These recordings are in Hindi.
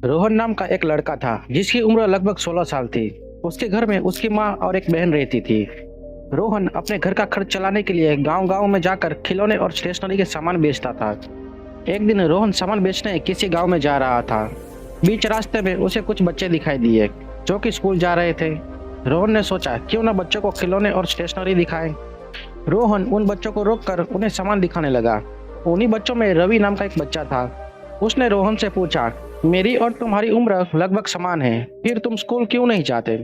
रोहन नाम का एक लड़का था जिसकी उम्र लगभग 16 साल थी। उसके घर में उसकी माँ और एक बहन रहती थी। रोहन अपने घर का खर्च चलाने के लिए गांव-गांव में जाकर खिलौने और स्टेशनरी के सामान बेचता था। एक दिन रोहन सामान बेचने किसी गांव में जा रहा था। बीच रास्ते में उसे कुछ बच्चे दिखाई दिए जो कि स्कूल जा रहे थे। रोहन ने सोचा क्यों ना बच्चों को खिलौने और स्टेशनरी दिखाए। रोहन उन बच्चों को रोककर उन्हें सामान दिखाने लगा। उन्हीं बच्चों में रवि नाम का एक बच्चा था। उसने रोहन से पूछा, मेरी और तुम्हारी उम्र लगभग समान है, फिर तुम स्कूल क्यों नहीं जाते?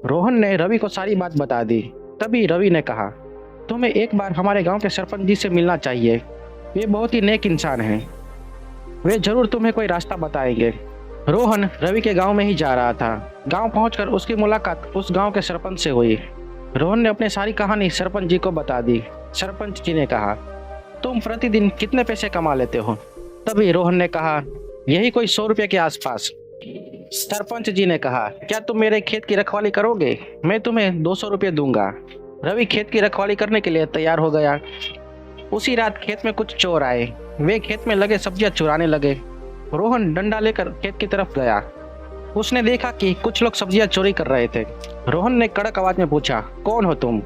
रोहन ने रवि को सारी बात बता दी। तभी रवि ने कहा, तुम्हें एक बार हमारे गांव के सरपंच जी से मिलना चाहिए। वे बहुत ही नेक इंसान हैं। वे जरूर तुम्हें कोई रास्ता बताएंगे। रोहन रवि के गांव में ही जा रहा था। गांव पहुंचकर उसकी मुलाकात उस गांव के सरपंच से हुई। रोहन ने अपनी सारी कहानी सरपंच जी को बता दी। सरपंच जी ने कहा, तुम प्रतिदिन कितने पैसे कमा लेते हो? तभी रोहन ने कहा, यही कोई 100 रुपये के आसपास। सरपंच जी ने कहा, क्या तुम मेरे खेत की रखवाली करोगे? मैं तुम्हें 200 रुपये दूंगा। रवि खेत की रखवाली करने के लिए तैयार हो गया। उसी रात खेत में कुछ चोर आए। वे खेत में लगे सब्जियां चुराने लगे। रोहन डंडा लेकर खेत की तरफ गया। उसने देखा कि कुछ लोग सब्जियां चोरी कर रहे थे। रोहन ने कड़क आवाज में पूछा, कौन हो तुम?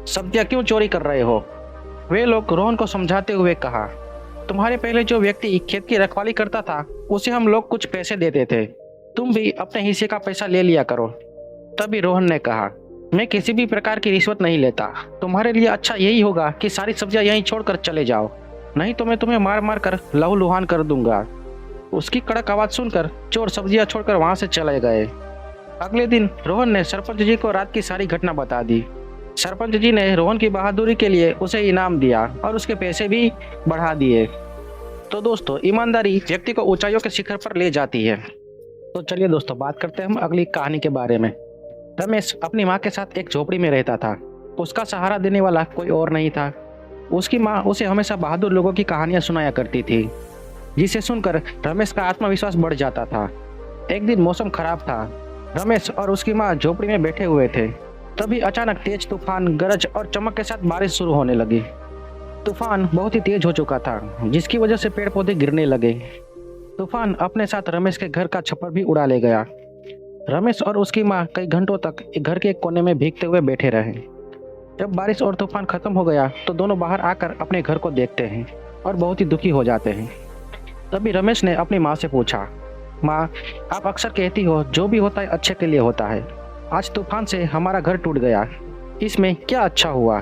सब्जियां क्यों चोरी कर रहे हो? वे लोग रोहन को समझाते हुए कहा, तुम्हारे पहले जो व्यक्ति खेत की रखवाली करता था उसे हम लोग कुछ पैसे देते थे, तुम भी अपने हिस्से का पैसा ले लिया करो। तभी रोहन ने कहा, मैं किसी भी प्रकार की रिश्वत नहीं लेता। तुम्हारे लिए अच्छा यही होगा कि सारी सब्जियां यहीं छोड़कर चले जाओ, नहीं तो मैं तुम्हें मार मार कर लहूलुहान कर दूंगा। उसकी कड़क आवाज सुनकर चोर सब्जियां छोड़कर वहां से चले गए। अगले दिन रोहन ने सरपंच जी को रात की सारी घटना बता दी। सरपंच जी ने रोहन की बहादुरी के लिए उसे इनाम दिया और उसके पैसे भी बढ़ा दिए। तो दोस्तों, ईमानदारी व्यक्ति को ऊंचाइयों के शिखर पर ले जाती है। तो चलिए दोस्तों, बात करते हैं हम अगली कहानी के बारे में। रमेश अपनी माँ के साथ एक झोपड़ी में रहता था। उसका सहारा देने वाला कोई और नहीं था। उसकी माँ उसे हमेशा बहादुर लोगों की कहानियां सुनाया करती थी, जिसे सुनकर रमेश का आत्मविश्वास बढ़ जाता था। एक दिन मौसम खराब था। रमेश और उसकी माँ झोपड़ी में बैठे हुए थे। तभी अचानक तेज तूफान, गरज और चमक के साथ बारिश शुरू होने लगी। तूफान बहुत ही तेज हो चुका था, जिसकी वजह से पेड़ पौधे गिरने लगे। तूफान अपने साथ रमेश के घर का छप्पर भी उड़ा ले गया। रमेश और उसकी माँ कई घंटों तक घर के एक कोने में भीगते हुए बैठे रहे। जब बारिश और तूफान खत्म हो गया तो दोनों बाहर आकर अपने घर को देखते हैं और बहुत ही दुखी हो जाते हैं। तभी रमेश ने अपनी माँ से पूछा, माँ, आप अक्सर कहती हो जो भी होता है अच्छे के लिए होता है। आज तूफान से हमारा घर टूट गया, इसमें क्या अच्छा हुआ?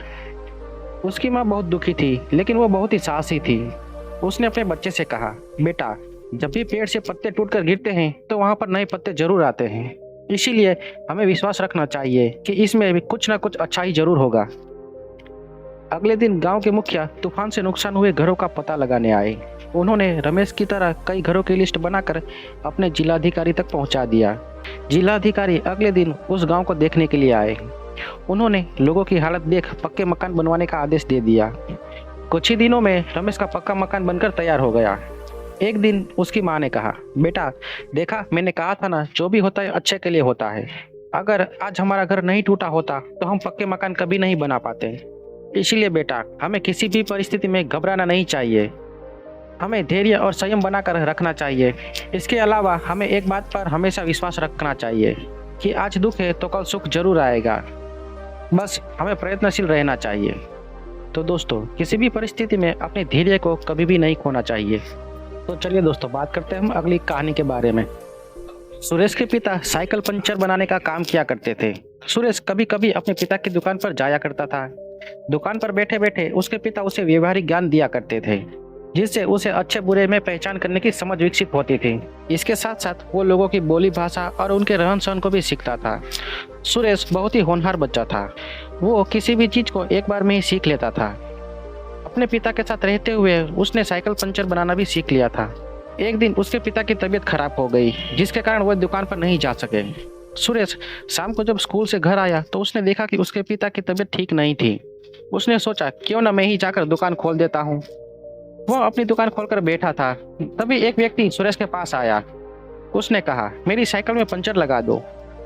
उसकी माँ बहुत दुखी थी, लेकिन वो बहुत ही साहसी थी। उसने अपने बच्चे से कहा, बेटा, जब भी पेड़ से पत्ते टूटकर गिरते हैं तो वहाँ पर नए पत्ते जरूर आते हैं। इसीलिए हमें विश्वास रखना चाहिए कि इसमें भी कुछ ना कुछ अच्छा ही जरूर होगा। अगले दिन गांव के मुखिया तूफान से नुकसान हुए घरों का पता लगाने आए। उन्होंने रमेश की तरह कई घरों की लिस्ट बनाकर अपने जिलाधिकारी तक पहुंचा दिया। जिलाधिकारी अगले दिन उस गांव को देखने के लिए आए। उन्होंने लोगों की हालत देख पक्के मकान बनवाने का आदेश दे दिया। कुछ ही दिनों में रमेश का पक्का मकान बनकर तैयार हो गया। एक दिन उसकी माँ ने कहा, बेटा, देखा, मैंने कहा था ना, जो भी होता है अच्छे के लिए होता है। अगर आज हमारा घर नहीं टूटा होता तो हम पक्के मकान कभी नहीं बना पाते। इसीलिए बेटा, हमें किसी भी परिस्थिति में घबराना नहीं चाहिए। हमें धैर्य और संयम बनाकर रखना चाहिए। इसके अलावा हमें एक बात पर हमेशा विश्वास रखना चाहिए कि आज दुख है तो कल सुख जरूर आएगा। बस हमें प्रयत्नशील रहना चाहिए। तो दोस्तों, किसी भी परिस्थिति में अपने धैर्य को कभी भी नहीं खोना चाहिए। तो चलिए दोस्तों, बात करते हैं हम अगली कहानी के बारे में। सुरेश के पिता साइकिल पंचर बनाने का काम किया करते थे। सुरेश कभी कभी अपने पिता की दुकान पर जाया करता था। दुकान पर बैठे बैठे उसके पिता उसे व्यवहारिक ज्ञान दिया करते थे, जिससे उसे अच्छे बुरे में पहचान करने की समझ विकसित होती थी। इसके साथ साथ वो लोगों की बोली भाषा और उनके रहन सहन को भी सीखता था। सुरेश बहुत ही होनहार बच्चा था। वो किसी भी चीज को एक बार में ही सीख लेता था। अपने पिता के साथ रहते हुए उसने साइकिल पंचर बनाना भी सीख लिया था। एक दिन उसके पिता की तबीयत खराब हो गई, जिसके कारण वह दुकान पर नहीं जा सके। सुरेश शाम को जब स्कूल से घर आया तो उसने देखा कि उसके पिता की तबीयत ठीक नहीं थी। उसने सोचा, क्यों न मैं ही जाकर दुकान खोल देता हूँ। वह अपनी दुकान खोलकर बैठा था। तभी एक व्यक्ति सुरेश के पास आया। उसने कहा, मेरी साइकिल में पंचर लगा दो।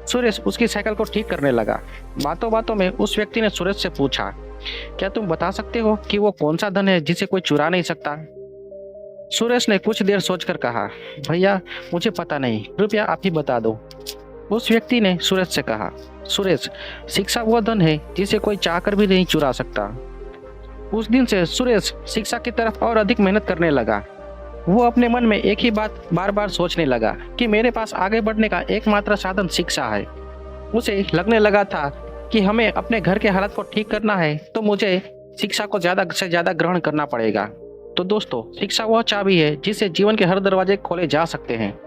सुरेश उसकी साइकिल को ठीक करने लगा। बातों बातों में उस व्यक्ति ने सुरेश से पूछा, क्या तुम बता सकते हो कि वो कौन सा धन है जिसे कोई चुरा नहीं सकता? सुरेश ने कुछ देर सोचकर कहा, भैया मुझे पता नहीं, कृपया आप ही बता दो। उस व्यक्ति ने सुरेश से कहा, सुरेश, शिक्षा वो धन है जिसे कोई चाहकर भी नहीं चुरा सकता। उस दिन से सुरेश शिक्षा की तरफ और अधिक मेहनत करने लगा। वो अपने मन में एक ही बात बार बार सोचने लगा कि मेरे पास आगे बढ़ने का एकमात्र साधन शिक्षा है। उसे लगने लगा था कि हमें अपने घर के हालात को ठीक करना है तो मुझे शिक्षा को ज़्यादा से ज़्यादा ग्रहण करना पड़ेगा। तो दोस्तों, शिक्षा वह चाबी है जिससे जीवन के हर दरवाजे खोले जा सकते हैं।